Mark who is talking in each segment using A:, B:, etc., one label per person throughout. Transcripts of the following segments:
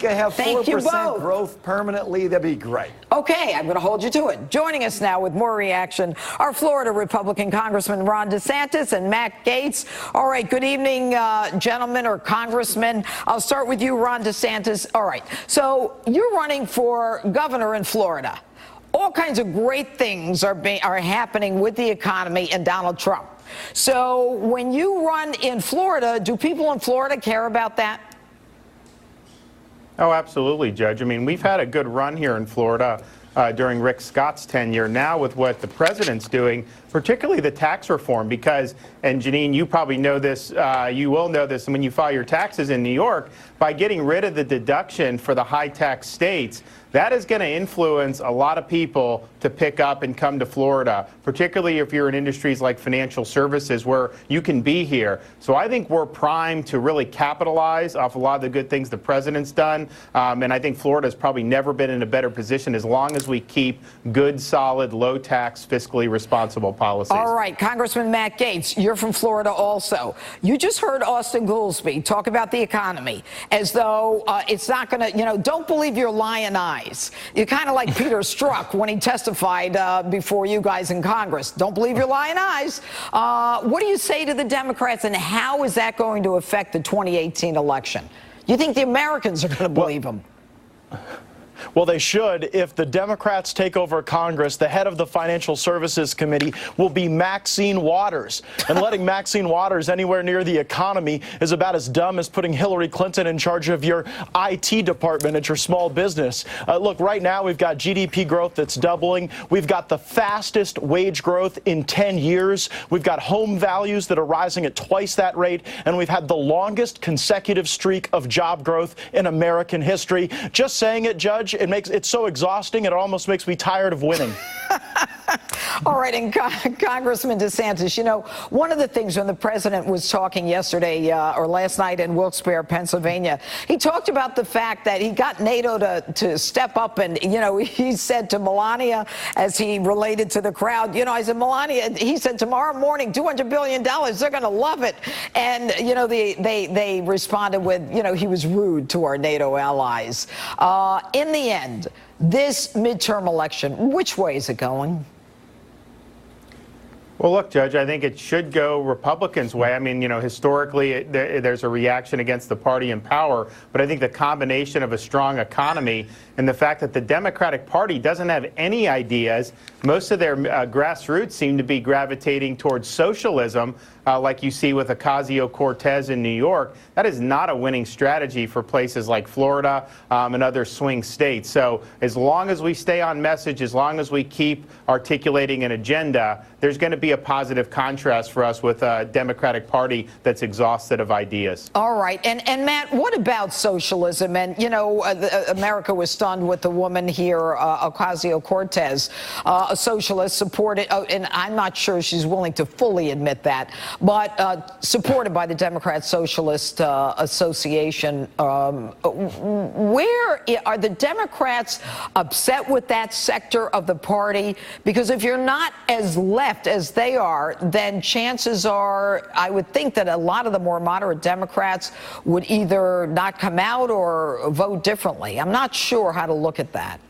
A: Have
B: Thank you
A: 4%
B: both.
A: growth permanently, that'd be great.
B: Okay, I'm going to hold you to it. Joining us now with more reaction are Florida Republican Congressman Ron DeSantis and Matt Gaetz. All right, good evening, gentlemen or congressmen. I'll start with you, Ron DeSantis. All right, so you're running for governor in Florida. All kinds of great things are happening with the economy and Donald Trump. So when you run in Florida, do people in Florida care about that?
C: Oh, absolutely, Judge. I mean, we've had a good run here in Florida during Rick Scott's tenure. Now with what the president's doing, particularly the tax reform, because, and Janine, you probably know this, you will know this when you file your taxes in New York, by getting rid of the deduction for the high tax states, that is going to influence a lot of people to pick up and come to Florida, particularly if you're in industries like financial services where you can be here. So I think we're primed to really capitalize off a lot of the good things the president's done. And I think Florida's probably never been in a better position as long as we keep good, solid, low tax, fiscally responsible policies.
B: All right, Congressman Matt Gaetz, you're from Florida also. You just heard Austin Goolsbee talk about the economy as though it's not going to, don't believe your lying eyes. You're kind of like Peter Strzok when he testified before you guys in Congress. Don't believe your lying eyes. What do you say to the Democrats, and how is that going to affect the 2018 election? You think the Americans are going to believe them?
D: Well, they should. If the Democrats take over Congress, the head of the Financial Services Committee will be Maxine Waters. And letting Maxine Waters anywhere near the economy is about as dumb as putting Hillary Clinton in charge of your IT department at your small business. Look, right now we've got GDP growth that's doubling. We've got the fastest wage growth in 10 years. We've got home values that are rising at twice that rate. And we've had the longest consecutive streak of job growth in American history. Just saying it, Judge, it's so exhausting, it almost makes me tired of winning.
B: All right, and Congressman DeSantis, one of the things when the president was talking yesterday or last night in Wilkes-Barre, Pennsylvania, he talked about the fact that he got NATO to step up, and, he said to Melania, as he related to the crowd, I said, Melania, he said, tomorrow morning, $200 billion, they're going to love it. And, they responded with, he was rude to our NATO allies. In the end, this midterm election, which way is it going?
C: Well, look, Judge, I think it should go Republicans' way. I mean, historically, there's a reaction against the party in power. But I think the combination of a strong economy and the fact that the Democratic Party doesn't have any ideas, most of their grassroots seem to be gravitating towards socialism, like you see with Ocasio-Cortez in New York. That is not a winning strategy for places like Florida and other swing states. So as long as we stay on message, as long as we keep articulating an agenda, there's going to be a positive contrast for us with a Democratic Party that's exhausted of ideas.
B: All right. And Matt, what about socialism? And, America was stunned with the woman here, Ocasio-Cortez, a socialist, supported, and I'm not sure she's willing to fully admit that, but supported by the Democrat Socialist Association. Where are the Democrats upset with that sector of the party? Because if you're not as left as they are, then chances are, I would think that a lot of the more moderate Democrats would either not come out or vote differently. I'm not sure how to look at that.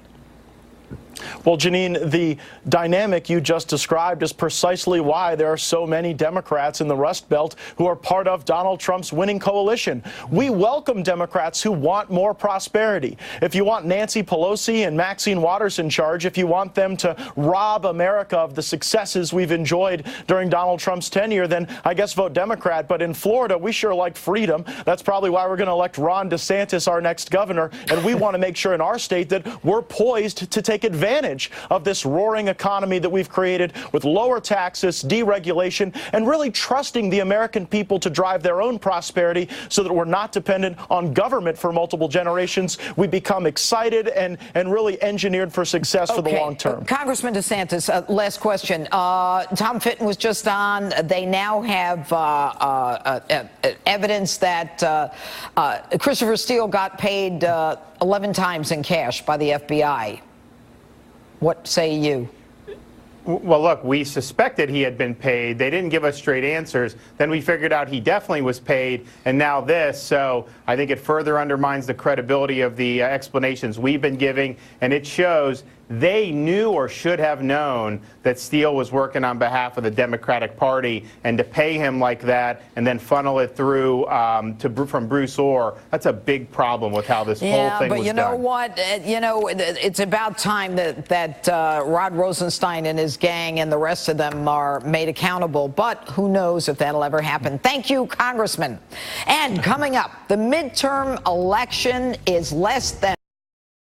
D: Well, Janine, the dynamic you just described is precisely why there are so many Democrats in the Rust Belt who are part of Donald Trump's winning coalition. We welcome Democrats who want more prosperity. If you want Nancy Pelosi and Maxine Waters in charge, if you want them to rob America of the successes we've enjoyed during Donald Trump's tenure, then I guess vote Democrat. But in Florida, we sure like freedom. That's probably why we're going to elect Ron DeSantis our next governor. And we want to make sure in our state that we're poised to take advantage of this roaring economy that we've created with lower taxes, deregulation, and really trusting the American people to drive their own prosperity so that we're not dependent on government for multiple generations. We become excited and really engineered for success for the long term.
B: Congressman DeSantis, last question. Tom Fitton was just on. They now have evidence that Christopher Steele got paid 11 times in cash by the FBI. What say you?
C: Well, look, we suspected he had been paid. They didn't give us straight answers. Then we figured out he definitely was paid, and now this. So I think it further undermines the credibility of the explanations we've been giving, and it shows they knew or should have known that Steele was working on behalf of the Democratic Party, and to pay him like that and then funnel it through from Bruce Orr, that's a big problem with how this whole thing was done.
B: Yeah, but you know what? It's about time that Rod Rosenstein and his gang and the rest of them are made accountable, but who knows if that'll ever happen. Thank you, Congressman. And coming up, the midterm election is less than